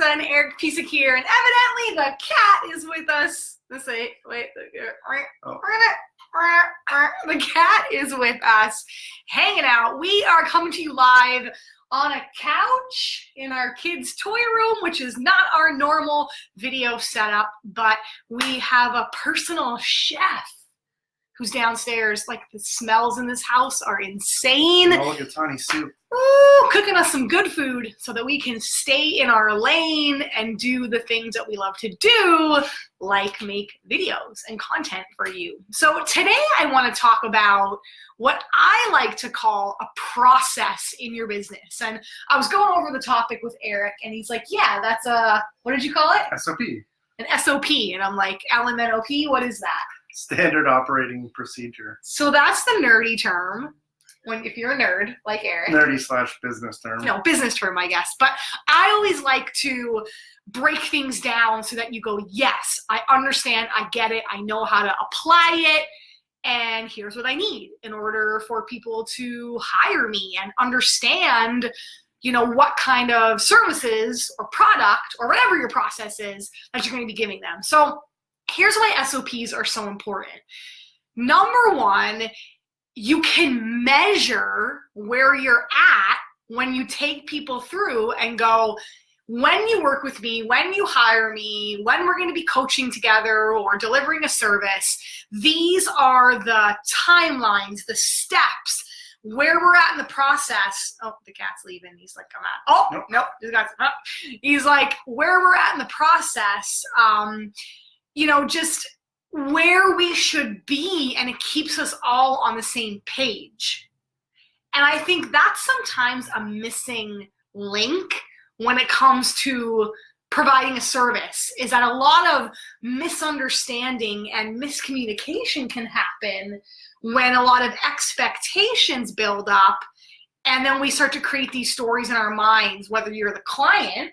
And Eric Pisak here, and evidently the cat is with us. The cat is with us, hanging out. We are coming to you live on a couch in our kids' toy room, which is not our normal video setup, but we have a personal chef who's downstairs. Like, the smells in this house are insane. Mulligatawny soup. Ooh, cooking us some good food so that we can stay in our lane and do the things that we love to do, like make videos and content for you. So today I want to talk about what I like to call a process in your business. And I was going over the topic with Eric, and he's like, yeah, that's a, what did you call it? SOP. An SOP. And I'm like, LMNOP, what is that? Standard operating procedure. So that's the nerdy term. If you're a nerd like Eric. Nerdy/business term. No, business term, I guess. But I always like to break things down so that you go, yes, I understand, I get it, I know how to apply it, and here's what I need in order for people to hire me and understand, you know, what kind of services or product or whatever your process is that you're going to be giving them. So here's why SOPs are so important. Number one, you can measure where you're at when you take people through and go, when you work with me, when you hire me, when we're going to be coaching together or delivering a service, these are the timelines, the steps, where we're at in the process. Oh, the cat's leaving. He's like, come out. Oh, nope. He's like, where we're at in the process, you know, just where we should be, and it keeps us all on the same page. And I think that's sometimes a missing link when it comes to providing a service, is that a lot of misunderstanding and miscommunication can happen when a lot of expectations build up, and then we start to create these stories in our minds, whether you're the client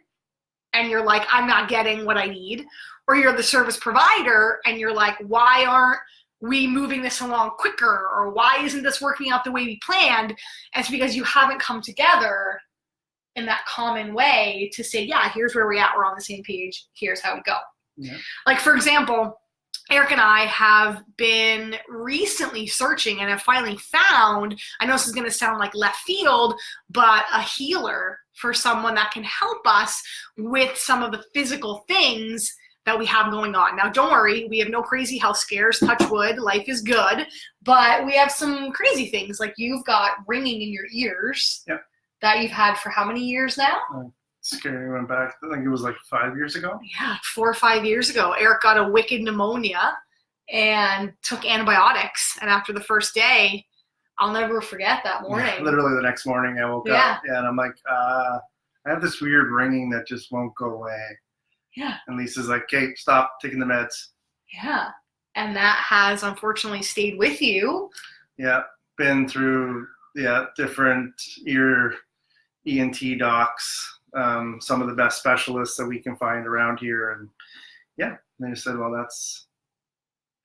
and you're like, I'm not getting what I need, or you're the service provider and you're like, why aren't we moving this along quicker? Or why isn't this working out the way we planned? And it's because you haven't come together in that common way to say, yeah, here's where we're at. We're on the same page. Here's how we go. Yeah. Like, for example, Eric and I have been recently searching and have finally found, I know this is going to sound like left field, but a healer for someone that can help us with some of the physical things that we have going on. Now, don't worry, we have no crazy health scares, touch wood, life is good, but we have some crazy things, like you've got ringing in your ears. Yep. That you've had for how many years now? Scary, went back, I think it was like 5 years ago. Yeah, 4 or 5 years ago. Eric got a wicked pneumonia and took antibiotics, and after the first day, I'll never forget that morning. Yeah, literally the next morning I woke up, and I'm like, I have this weird ringing that just won't go away. Yeah. And Lisa's like, okay, stop taking the meds. Yeah. And that has unfortunately stayed with you. Yeah. Been through, different ear ENT docs, some of the best specialists that we can find around here. And they just said, well, that's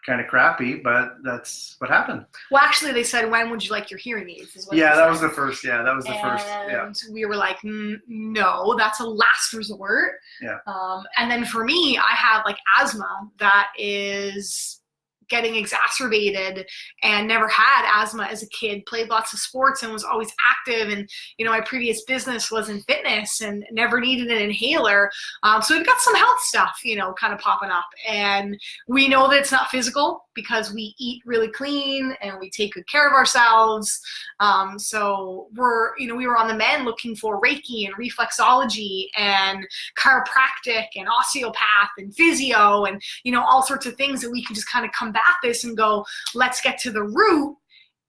kind of crappy, but that's what happened. Well, actually, they said, when would you like your hearing aids? Is what that was the first. Yeah, that was the first. And we were like, no, that's a last resort. Yeah. And then for me, I have like asthma that is getting exacerbated, and never had asthma as a kid, played lots of sports and was always active, and you know, my previous business was in fitness and never needed an inhaler. So we've got some health stuff, you know, kind of popping up, and we know that it's not physical because we eat really clean and we take good care of ourselves. So we were on the mend looking for Reiki and reflexology and chiropractic and osteopath and physio and, you know, all sorts of things that we can just kind of combat this and go, let's get to the root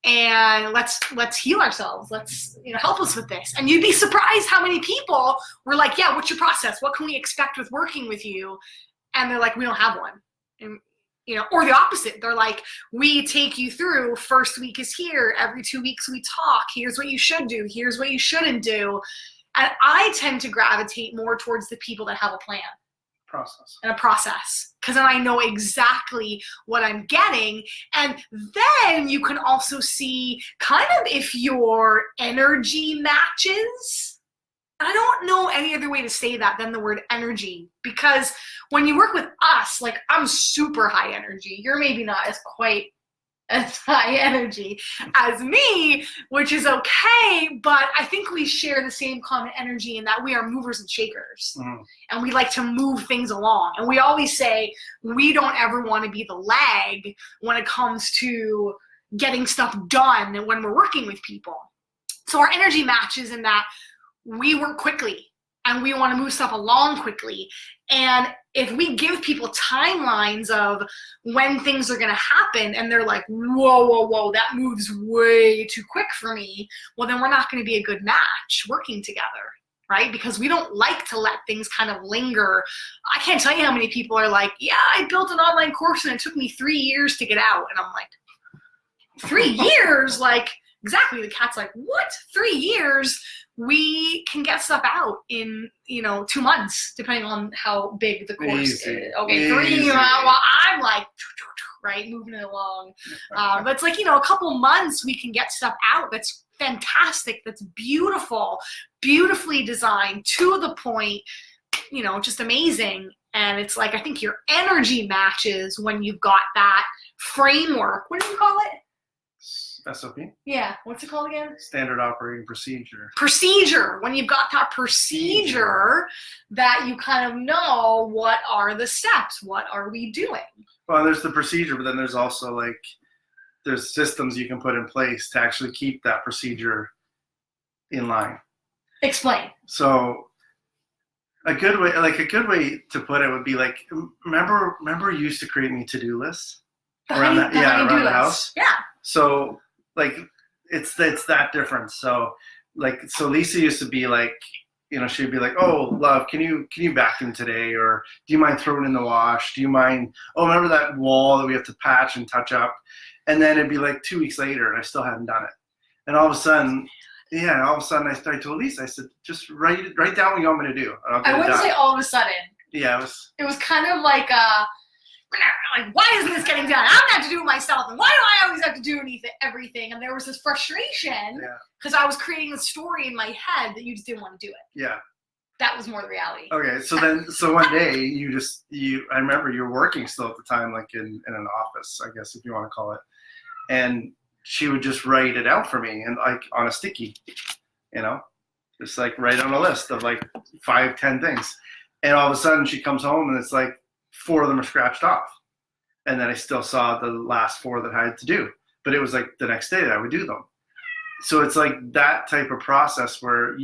and let's heal ourselves. Let's, you know, help us with this. And you'd be surprised how many people were like, yeah, what's your process? What can we expect with working with you? And they're like, we don't have one. And, you know, or the opposite. They're like, we take you through, first week is here, every 2 weeks we talk, here's what you should do, here's what you shouldn't do. And I tend to gravitate more towards the people that have a plan. process. And a process, because then I know exactly what I'm getting. And then you can also see kind of if your energy matches. I don't know any other way to say that than the word energy, because when you work with us, like I'm super high energy. You're maybe not as quite as high energy as me, which is okay, but I think we share the same common energy in that we are movers and shakers. And we like to move things along. And we always say we don't ever want to be the lag when it comes to getting stuff done when we're working with people. So our energy matches in that we work quickly and we want to move stuff along quickly. And if we give people timelines of when things are going to happen and they're like, whoa, that moves way too quick for me, well, then we're not going to be a good match working together, right? Because we don't like to let things kind of linger. I can't tell you how many people are like, yeah, I built an online course and it took me 3 years to get out. And I'm like, 3 years? Like, exactly. The cat's like, what? 3 years? We can get stuff out in, 2 months, depending on how big the course is. Okay, 3, well, I'm like, right, moving it along. But it's like, a couple months we can get stuff out that's fantastic, that's beautiful, beautifully designed, to the point, just amazing. And it's like, I think your energy matches when you've got that framework. What do you call it? SOP? Yeah. What's it called again? Standard operating procedure. Procedure. When you've got that procedure that you kind of know what are the steps, what are we doing? Well, there's the procedure, but then there's also there's systems you can put in place to actually keep that procedure in line. Explain. So a good way to put it would be like, remember you used to create me to-do lists around the house? Yeah. So it's that difference. So Lisa used to be like, she'd be like, oh, love, can you vacuum today? Or do you mind throwing in the wash? Do you mind, remember that wall that we have to patch and touch up? And then it'd be like 2 weeks later and I still hadn't done it. And all of a sudden I told Lisa, I said, just write down what you want me to do. I wouldn't say all of a sudden. Yeah, it was kind of like why isn't this getting done? I'm gonna have to do it myself, and why do I always have to do everything? And there was this frustration because I was creating a story in my head that you just didn't want to do it. Yeah. That was more the reality. Okay, so one day I remember you were working still at the time, like in an office, I guess if you want to call it, and she would just write it out for me and like on a sticky, just like write on a list of like 5-10 things, and all of a sudden she comes home and it's like 4 of them are scratched off. And then I still saw the last 4 that I had to do. But it was like the next day that I would do them. So it's like that type of process where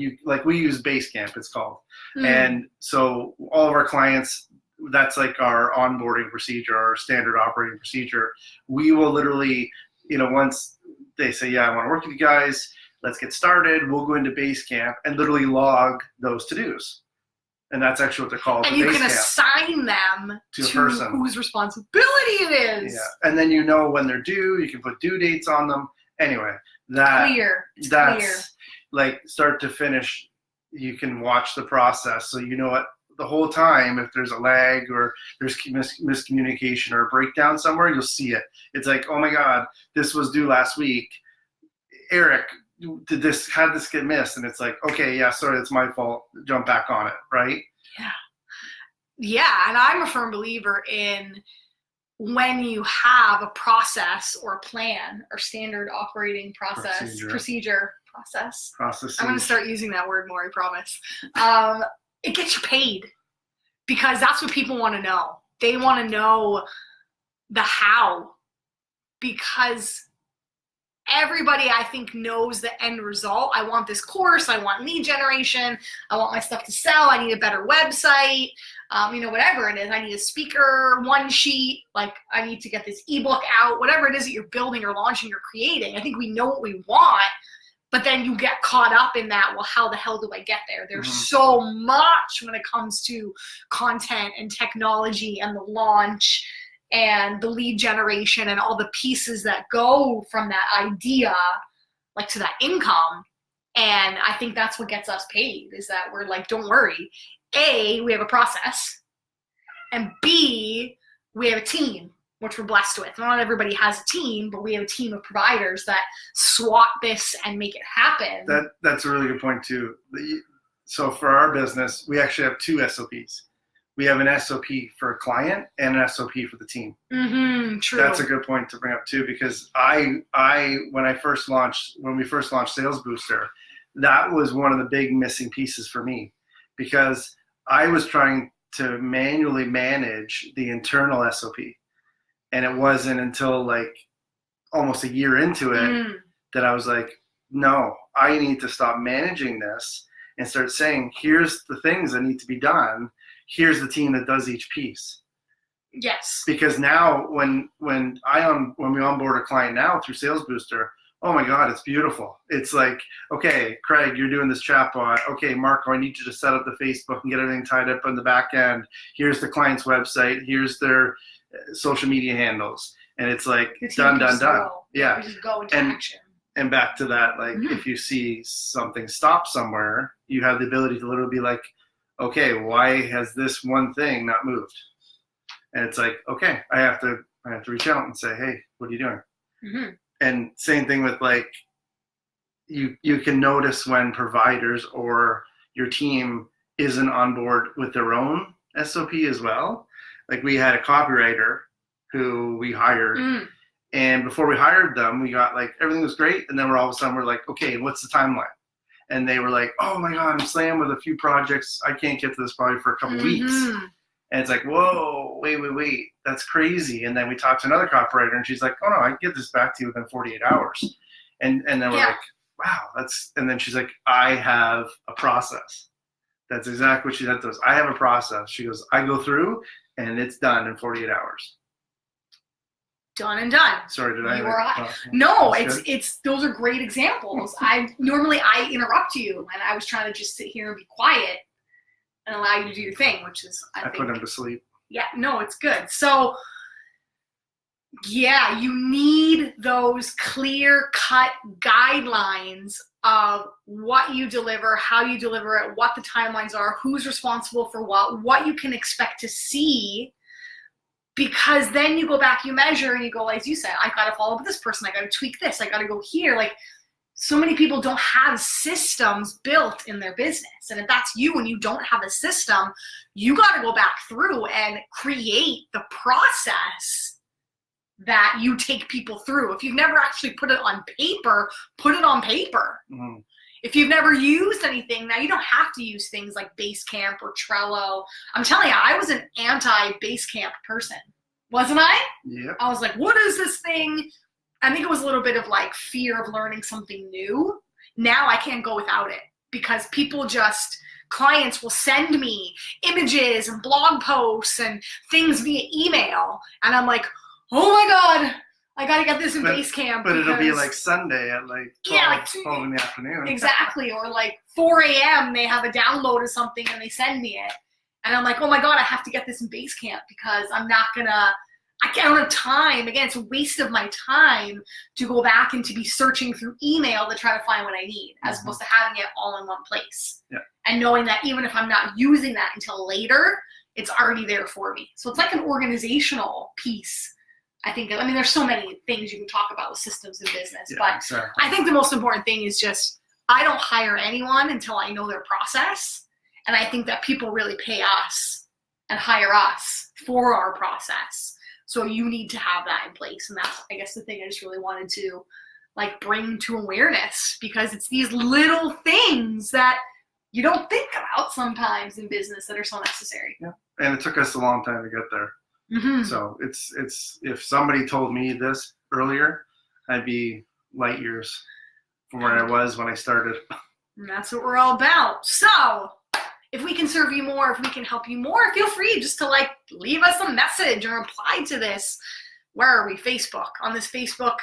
we use Basecamp, it's called. And so all of our clients, that's like our onboarding procedure, our standard operating procedure. We will literally, once they say, yeah, I want to work with you guys, let's get started. We'll go into Basecamp and literally log those to-dos. And that's actually what they're called. And you can assign them to a person whose responsibility it is. Yeah. And then when they're due, you can put due dates on them. Anyway, that's clear. Like start to finish, you can watch the process. So what the whole time, if there's a lag or there's miscommunication or a breakdown somewhere, you'll see it. It's like, oh my God, this was due last week. Eric, how did this get missed? And it's like, okay, yeah, sorry, it's my fault. Jump back on it, right? Yeah, and I'm a firm believer in when you have a process or a plan or standard operating procedure. I'm going to start using that word more, I promise. It gets you paid because that's what people want to know. They want to know the how, because everybody, I think, knows the end result. I want this course. I want lead generation. I want my stuff to sell. I need a better website. Whatever it is. I need a speaker, one sheet. Like, I need to get this ebook out. Whatever it is that you're building or launching or creating. I think we know what we want, but then you get caught up in that. Well, how the hell do I get there? There's so much when it comes to content and technology and the launch and the lead generation and all the pieces that go from that idea, like to that income. And I think that's what gets us paid, is that we're like, don't worry. We have a process. And B, we have a team, which we're blessed with. Not everybody has a team, but we have a team of providers that SWAT this and make it happen. That's a really good point too. So for our business, we actually have 2 SOPs. We have an SOP for a client and an SOP for the team. True. That's a good point to bring up too, because when we first launched Sales Booster, that was one of the big missing pieces for me, because I was trying to manually manage the internal SOP. And it wasn't until like almost a year into it that I was like, no, I need to stop managing this and start saying, here's the things that need to be done. Here's the team that does each piece. Yes. Because now when we onboard a client now through Sales Booster, oh my God, it's beautiful. It's like, okay, Craig, you're doing this chatbot. Okay, Marco, I need you to set up the Facebook and get everything tied up on the back end. Here's the client's website. Here's their social media handles. And it's like, done. Yeah. We just go into action. And back to that, like if you see something stop somewhere, you have the ability to literally be like, okay, why has this one thing not moved? And it's like, okay, I have to reach out and say, hey, what are you doing? And same thing with like, you can notice when providers or your team isn't on board with their own SOP as well. Like we had a copywriter who we hired, and before we hired them, we got like, everything was great. And then all of a sudden we're like, okay, what's the timeline? And they were like, oh my God, I'm slammed with a few projects. I can't get to this probably for a couple weeks. And it's like, whoa, wait, that's crazy. And then we talked to another copywriter, and she's like, oh no, I can get this back to you within 48 hours. And then we're like, wow, and then she's like, I have a process. That's exactly what she said to us. I have a process. She goes, I go through and it's done in 48 hours. Done and done. Sorry, did I? No, it's those are great examples. I interrupt you, and I was trying to just sit here and be quiet and allow you to do your thing, which is I think, put him to sleep. Yeah, no, it's good. So yeah, you need those clear-cut guidelines of what you deliver, how you deliver it, what the timelines are, who's responsible for what you can expect to see. Because then you go back, you measure, and you go, as you said, I got to follow up with this person. I got to tweak this. I got to go here. Like, so many people don't have systems built in their business. And if that's you and you don't have a system, you got to go back through and create the process that you take people through. If you've never actually put it on paper, put it on paper. If you've never used anything, now you don't have to use things like Basecamp or Trello. I'm telling you, I was an anti-Basecamp person, wasn't I? Yeah. I was like, what is this thing? I think it was a little bit of like fear of learning something new. Now I can't go without it because clients will send me images and blog posts and things via email. And I'm like, oh my God, I got to get this in Basecamp. But it'll be like Sunday at like 12 in the afternoon. Exactly. Or like 4 a.m. they have a download of something and they send me it. And I'm like, oh my God, I have to get this in Basecamp because I don't have time. Again, it's a waste of my time to go back and to be searching through email to try to find what I need, as opposed to having it all in one place. Yeah. And knowing that even if I'm not using that until later, it's already there for me. So it's like an organizational piece. There's so many things you can talk about with systems in business, but exactly. I think the most important thing is just, I don't hire anyone until I know their process. And I think that people really pay us and hire us for our process. So you need to have that in place. And that's, I guess, the thing I just really wanted to like bring to awareness, because it's these little things that you don't think about sometimes in business that are so necessary. Yeah. And it took us a long time to get there. So it's if somebody told me this earlier, I'd be light years from where I was when I started. And that's what we're all about. So if we can serve you more, if we can help you more, feel free just to like leave us a message or reply to this. Where are we? Facebook. On this Facebook,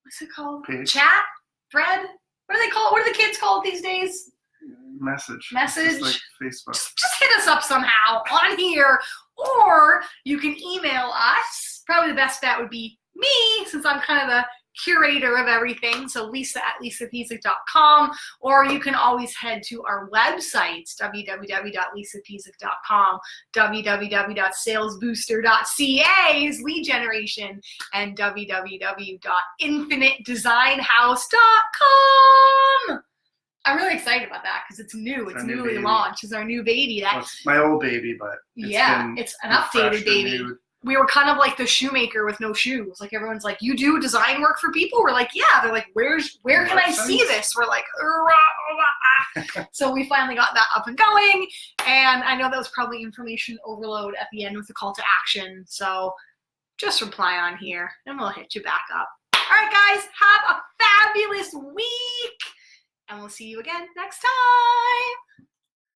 what's it called? Page. Chat? Thread? What do they call it? What do the kids call it these days? Message. Just like Facebook. Just hit us up somehow on here, or you can email us. Probably the best bet would be me, since I'm kind of the curator of everything. So Lisa at lisapizik.com, or you can always head to our websites, www.lisapizik.com, www.salesbooster.ca is lead generation, and www.infinitedesignhouse.com. I'm really excited about that because it's new. It's newly launched. It's our new baby. It's my old baby, but it's an updated baby. We were kind of like the shoemaker with no shoes. Like everyone's like, you do design work for people? We're like, yeah. They're like, where can I see this? We're like, so we finally got that up and going. And I know that was probably information overload at the end with the call to action. So just reply on here and we'll hit you back up. All right, guys, have a fabulous week. And we'll see you again next time.